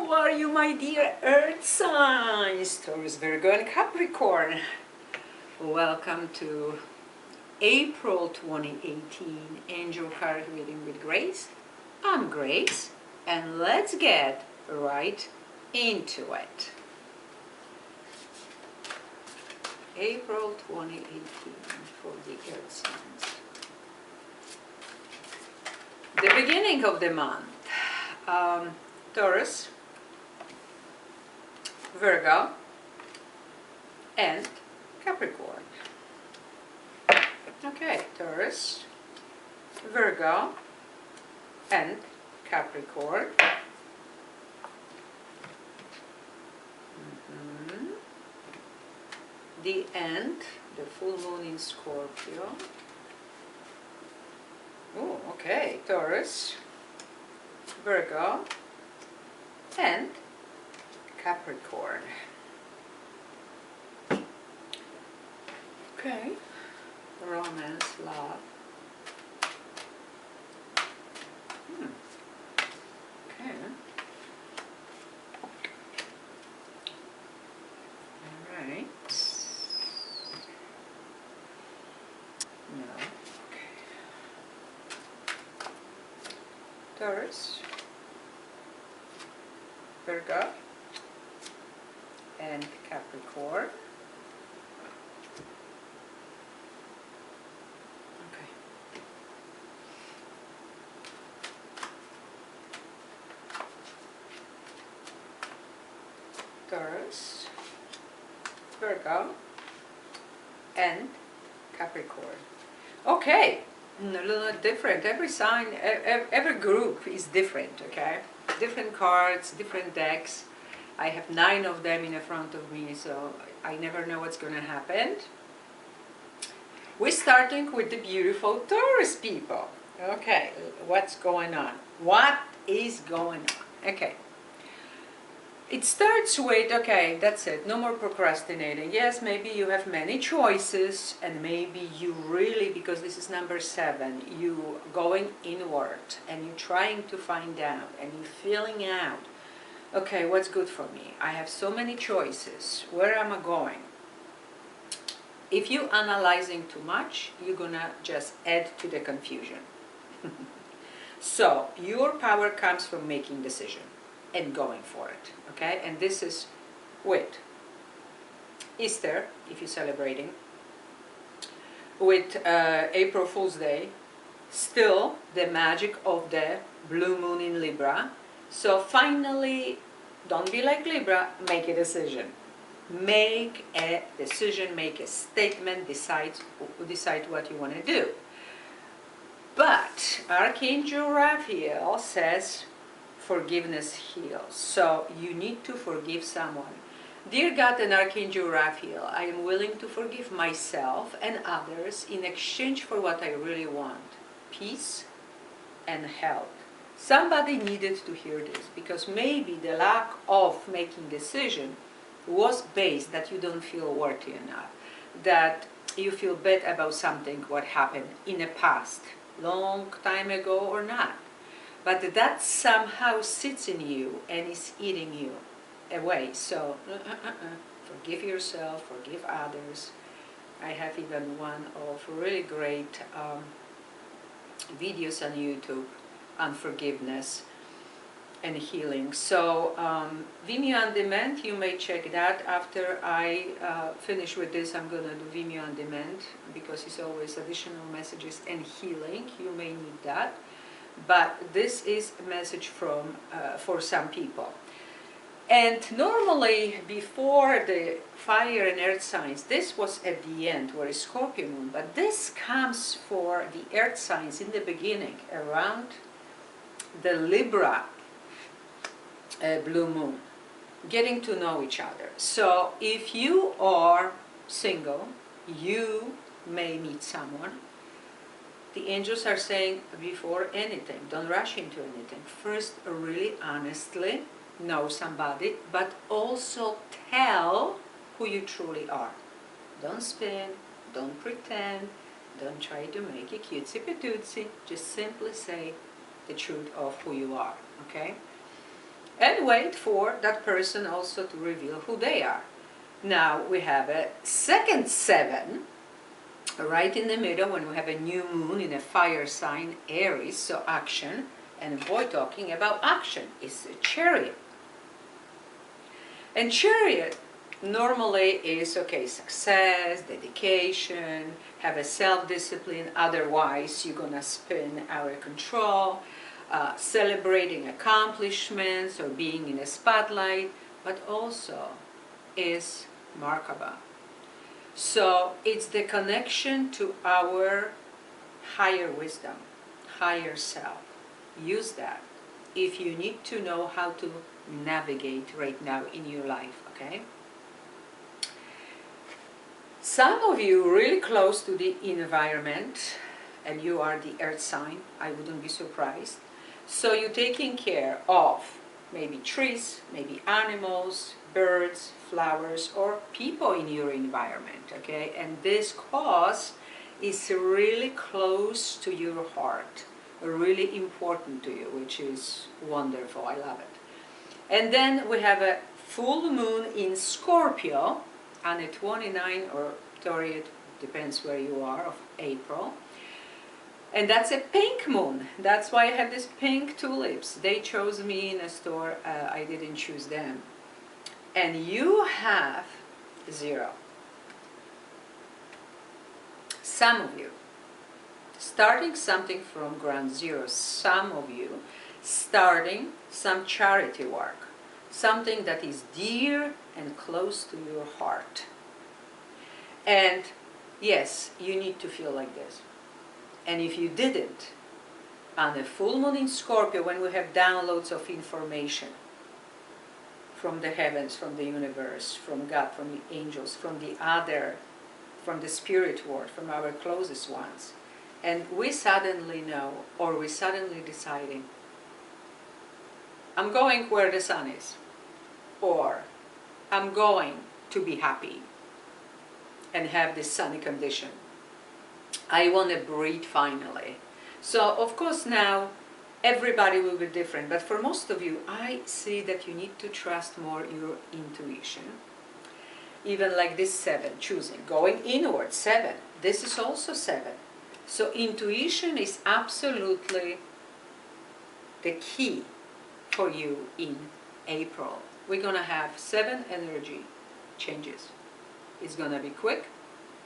How are you, my dear Earth signs? Taurus, Virgo, and Capricorn. Welcome to April 2018 Angel Card Reading with Grace. I'm Grace, and let's get right into it. April 2018 for the Earth signs. The beginning of the month. Taurus, Virgo, and Capricorn. Okay, Taurus, Virgo, and Capricorn. The end, the full moon in Scorpio. Oh, okay, Taurus, Virgo, and Capricorn. Okay, romance, love. Okay. All right. No. Okay. Taurus, Virgo, and Capricorn. Okay. Taurus, Virgo, and Capricorn. Okay, a little different. Every sign, every group is different, okay? Different cards, different decks. I have 9 of them in front of me, so I never know what's going to happen. We're starting with the beautiful Taurus people. Okay, what's going on? What is going on? Okay. It starts with, okay, that's it, no more procrastinating. Yes, maybe you have many choices, and maybe you really, because this is number 7, you going inward, and you're trying to find out, and you're feeling out, okay, what's good for me? I have so many choices. Where am I going? If you're analyzing too much, you're gonna just add to the confusion. So, your power comes from making decisions and going for it, okay? And this is with Easter, if you're celebrating, with April Fool's Day, still the magic of the blue moon in Libra. So finally, don't be like Libra, make a decision. Make a decision, make a statement, decide what you want to do. But Archangel Raphael says, forgiveness heals. So you need to forgive someone. Dear God and Archangel Raphael, I am willing to forgive myself and others in exchange for what I really want. Peace and health. Somebody needed to hear this, because maybe the lack of making decision was based that you don't feel worthy enough, that you feel bad about something what happened in the past, long time ago or not. But that somehow sits in you and is eating you away. So, forgive yourself, forgive others. I have even one of really great videos on YouTube on forgiveness and healing. So, Vimeo on Demand, you may check that. After I finish with this, I'm going to do Vimeo on Demand, because it's always additional messages and healing. You may need that. But this is a message from for some people. And normally, before the fire and earth signs, this was at the end, where it's Scorpio moon. But this comes for the earth signs in the beginning, around the Libra blue moon, getting to know each other. So if you are single, you may meet someone. The angels are saying, before anything, don't rush into anything. First, really honestly know somebody, but also tell who you truly are. Don't spin, don't pretend, don't try to make it cutesy-patootsy. Just simply say the truth of who you are, okay? and wait for that person also to reveal who they are. Now we have a second 7 right in the middle when we have a new moon in a fire sign, Aries, so action. And boy, talking about action is a Chariot. And Chariot normally is, okay, success, dedication, have a self-discipline, otherwise you're gonna spin out of control, celebrating accomplishments or being in a spotlight, but also is Merkaba. So it's the connection to our higher wisdom, higher self. Use that if you need to know how to navigate right now in your life, okay? Some of you really close to the environment, and you are the earth sign, I wouldn't be surprised. So you're taking care of maybe trees, maybe animals, birds, flowers, or people in your environment, okay? And this cause is really close to your heart, really important to you, which is wonderful. I love it. And then we have a full moon in Scorpio on the 29 or 30th, depends where you are, of April. And that's a pink moon. That's why I have these pink tulips. They chose me in a store. I didn't choose them. And you have 0. Some of you starting something from ground zero. Some of you starting some charity work, something that is dear and close to your heart. And yes, you need to feel like this. And if you didn't, on a full moon in Scorpio, when we have downloads of information from the heavens, from the universe, from God, from the angels, from the spirit world, from our closest ones, and we suddenly know, or we suddenly deciding, I'm going where the sun is, or I'm going to be happy and have this sunny condition. I want to breathe finally. So of course now everybody will be different, but for most of you I see that you need to trust more your intuition. Even like this 7, choosing, going inward, 7. This is also 7. So intuition is absolutely the key for you in April. We're going to have 7 energy changes. It's going to be quick.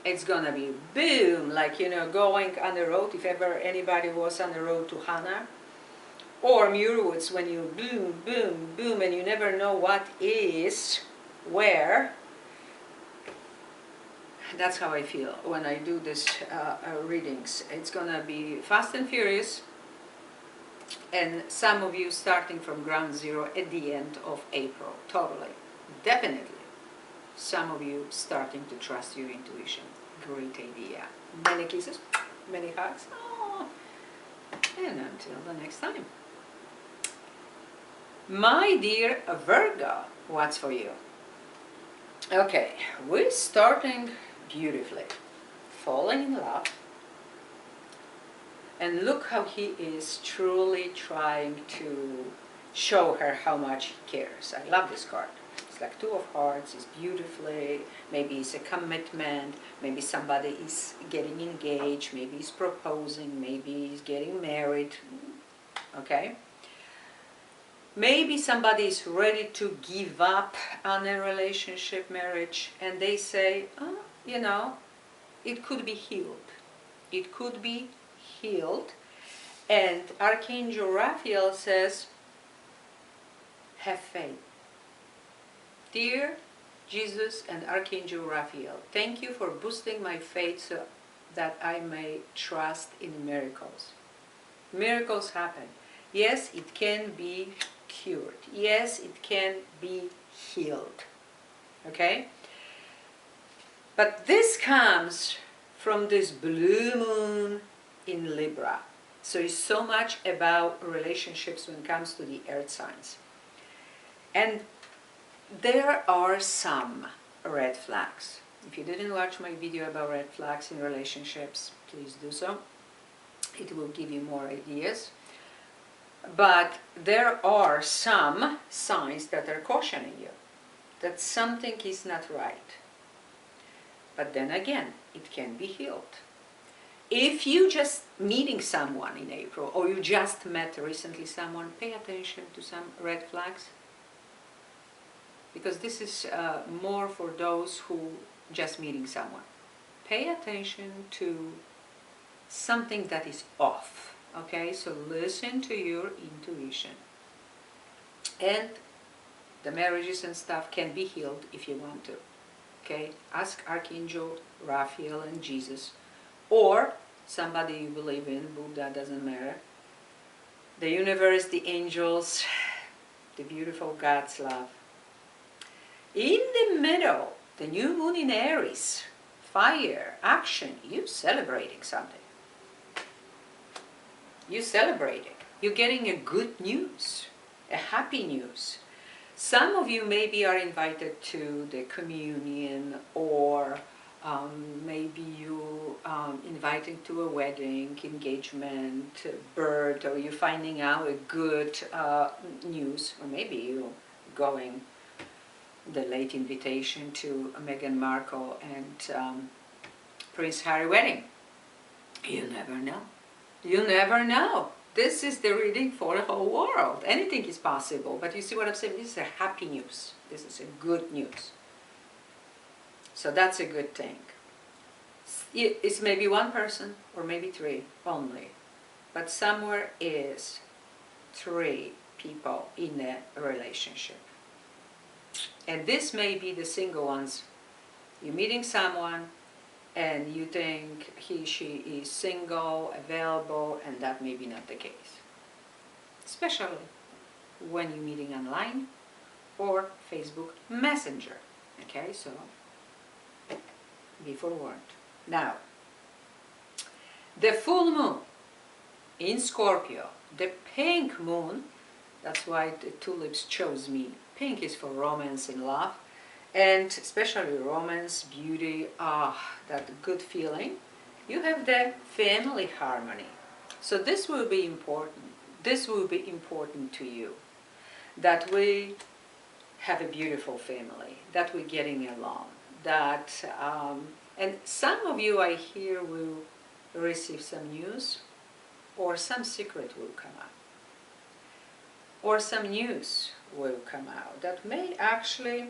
It's going to be boom, like, you know, going on the road, if ever anybody was on the road to Hana. Or Muirwoods, when you boom, boom, boom, and you never know what is where. That's how I feel when I do this readings. It's going to be fast and furious. And some of you starting from ground zero at the end of April. Totally. Definitely. Some of you starting to trust your intuition. Great idea. Many kisses, many hugs. Oh. And until the next time. My dear Virgo, what's for you? Okay, we're starting beautifully. Falling in love. And look how he is truly trying to show her how much he cares. I love this card. It's like 2 of Hearts. It's beautifully. Maybe it's a commitment. Maybe somebody is getting engaged. Maybe he's proposing. Maybe he's getting married. Okay? Maybe somebody is ready to give up on a relationship, marriage, and they say, oh, you know, it could be healed. It could be healed. And Archangel Raphael says, have faith. Dear Jesus and Archangel Raphael, thank you for boosting my faith so that I may trust in miracles. Miracles happen. Yes, it can be cured. Yes, it can be healed. Okay? But this comes from this blue moon in Libra. So it's so much about relationships when it comes to the earth signs. And there are some red flags. If you didn't watch my video about red flags in relationships, please do so. It will give you more ideas. But there are some signs that are cautioning you that something is not right. But then again, it can be healed. If you just meeting someone in April, or you just met recently someone, pay attention to some red flags. Because this is more for those who just meeting someone. Pay attention to something that is off. Okay, so listen to your intuition. And the marriages and stuff can be healed if you want to. Okay, ask Archangel Raphael and Jesus, or somebody you believe in, Buddha, doesn't matter. The universe, the angels, the beautiful God's love. In the middle, the new moon in Aries, fire, action, you celebrating something. You celebrating. You're getting a good news, a happy news. Some of you maybe are invited to the communion, or maybe you inviting to a wedding, engagement, birth, or you're finding out a good news, or maybe you going the late invitation to Meghan Markle and Prince Harry wedding. You never know. You never know. This is the reading for the whole world. Anything is possible. But you see what I'm saying? This is a happy news. This is a good news. So that's a good thing. It's maybe one person or maybe three only. But somewhere is 3 people in a relationship. And this may be the single ones. You're meeting someone and you think he, she is single, available, and that may be not the case. Especially when you're meeting online or Facebook Messenger. Okay, so be forewarned. Now, the full moon in Scorpio, the pink moon, that's why the tulips chose me. Pink is for romance and love, and especially romance, beauty, that good feeling. You have the family harmony. So this will be important. This will be important to you, that we have a beautiful family, that we're getting along, that, and some of you I hear will receive some news, or some secret will come out, or some news will come out that may actually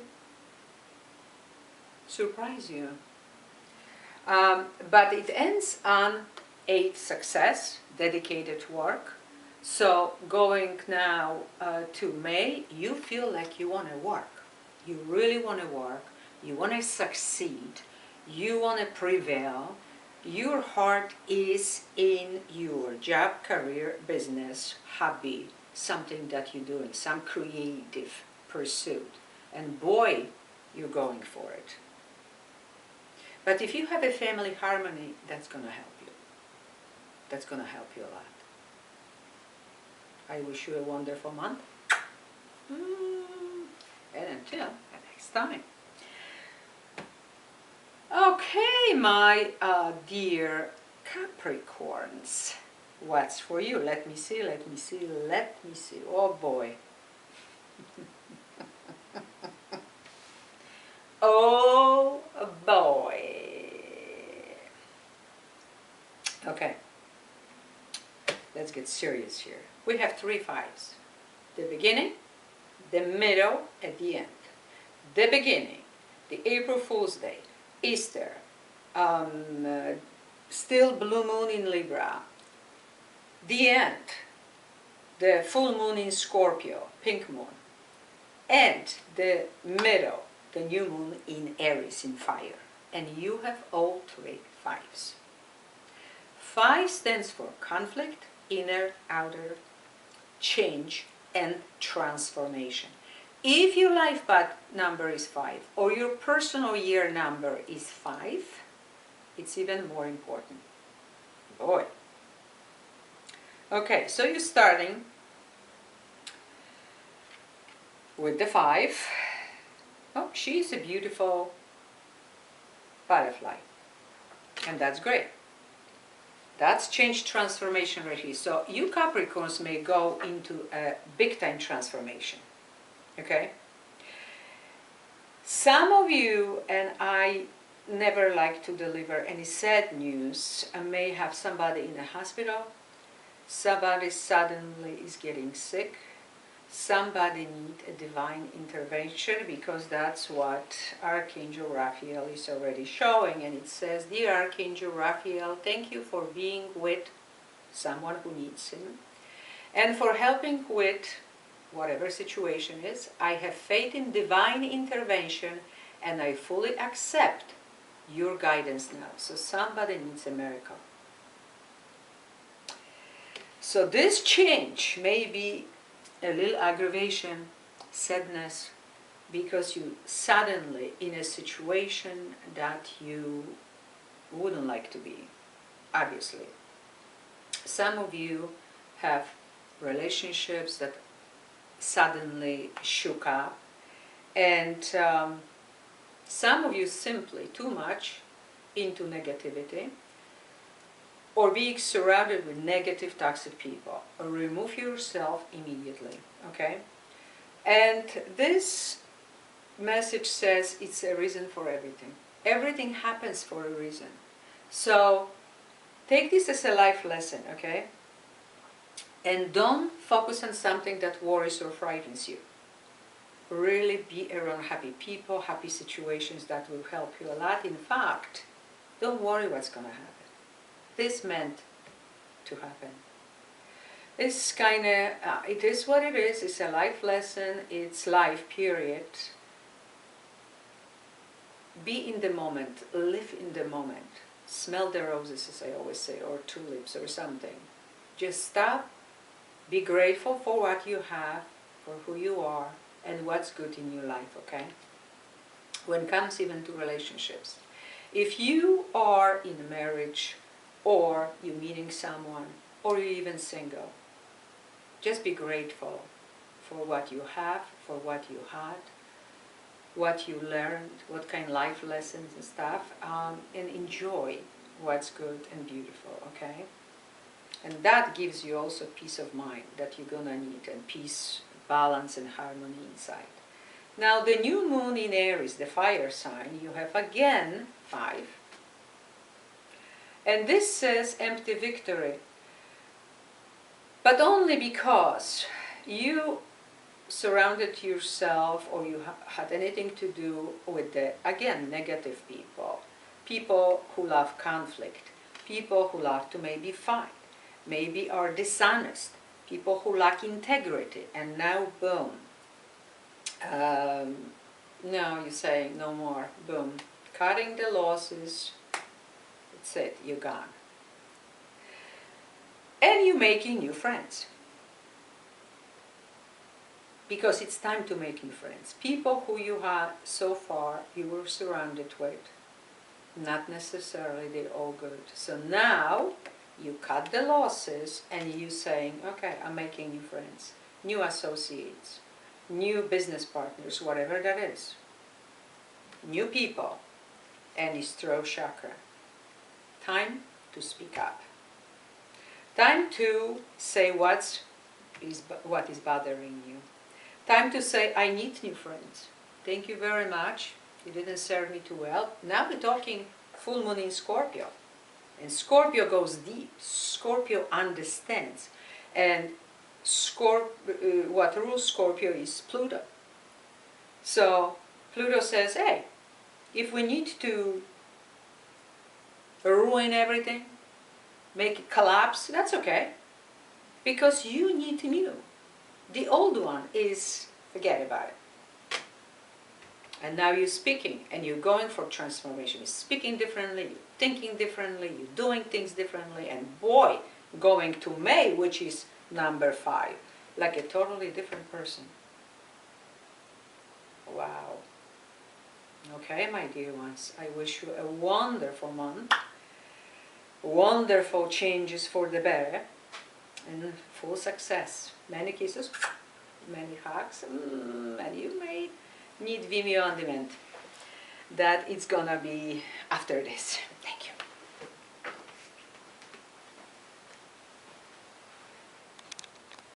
surprise you. But it ends on 8 success, dedicated work. So going now to May, you feel like you want to work. You really want to work. You want to succeed. You want to prevail. Your heart is in your job, career, business, hobby, something that you're doing, some creative pursuit. And boy, you're going for it. But if you have a family harmony, that's going to help you. That's going to help you a lot. I wish you a wonderful month. And until the next time. Okay, my dear Capricorns. What's for you? Let me see, let me see, let me see. Oh boy. Oh boy. Okay. Let's get serious here. We have 3 5s. The beginning, the middle, at the end. The beginning, the April Fool's Day, Easter, still blue moon in Libra. The end, the full moon in Scorpio, pink moon. And the middle, the new moon in Aries, in fire. And you have all 3 5s. 5 stands for conflict, inner, outer, change, and transformation. If your life path number is 5, or your personal year number is 5, it's even more important. Boy. Okay, so you're starting with the 5. Oh, she's a beautiful butterfly. And that's great. That's change, transformation right here. So you Capricorns may go into a big time transformation, okay? Some of you, and I never like to deliver any sad news, may have somebody in the hospital, somebody suddenly is getting sick, somebody needs a divine intervention, because that's what Archangel Raphael is already showing. And it says, "Dear Archangel Raphael, thank you for being with someone who needs him and for helping with whatever situation is. I have faith in divine intervention and I fully accept your guidance now." So somebody needs a miracle. So this change may be a little aggravation, sadness, because you suddenly in a situation that you wouldn't like to be, obviously. Some of you have relationships that suddenly shook up, and some of you simply too much into negativity, or being surrounded with negative, toxic people. Or remove yourself immediately, okay? And this message says it's a reason for everything. Everything happens for a reason. So take this as a life lesson, okay? And don't focus on something that worries or frightens you. Really be around happy people, happy situations. That will help you a lot. In fact, don't worry what's going to happen. This meant to happen. It's kind of, it is what it is. It's a life lesson. It's life, period. Be in the moment. Live in the moment. Smell the roses, as I always say, or tulips or something. Just stop. Be grateful for what you have, for who you are, and what's good in your life, okay? When it comes even to relationships. If you are in a marriage, or you're meeting someone, or you're even single, just be grateful for what you have, for what you had, what you learned, what kind of life lessons and stuff, and enjoy what's good and beautiful, okay? And that gives you also peace of mind that you're gonna need, and peace, balance, and harmony inside. Now the new moon in Aries, the fire sign, you have again 5. And this says empty victory. But only because you surrounded yourself, or you had anything to do with the, again, negative people. People who love conflict. People who love to maybe fight. Maybe are dishonest. People who lack integrity. And now, boom. No, you're saying no more. Boom. Cutting the losses. That's it, you're gone. And you're making new friends. Because it's time to make new friends. People who you had so far, you were surrounded with, not necessarily they're all good. So now, you cut the losses and you're saying, okay, I'm making new friends, new associates, new business partners, whatever that is. New people. And it's throat chakra. Time to speak up. Time to say what is bothering you. Time to say, I need new friends. Thank you very much. You didn't serve me too well. Now we're talking full moon in Scorpio. And Scorpio goes deep. Scorpio understands. And what rules Scorpio is Pluto. So Pluto says, hey, if we need to ruin everything, make it collapse, that's okay. Because you need new. The old one is, forget about it. And now you're speaking, and you're going for transformation. You're speaking differently, you're thinking differently, you're doing things differently, and boy, going to May, which is number 5, like a totally different person. Wow. Okay, my dear ones, I wish you a wonderful month, wonderful changes for the better, and full success. Many kisses, many hugs, and you may need Vimeo on demand. That it's gonna be after this.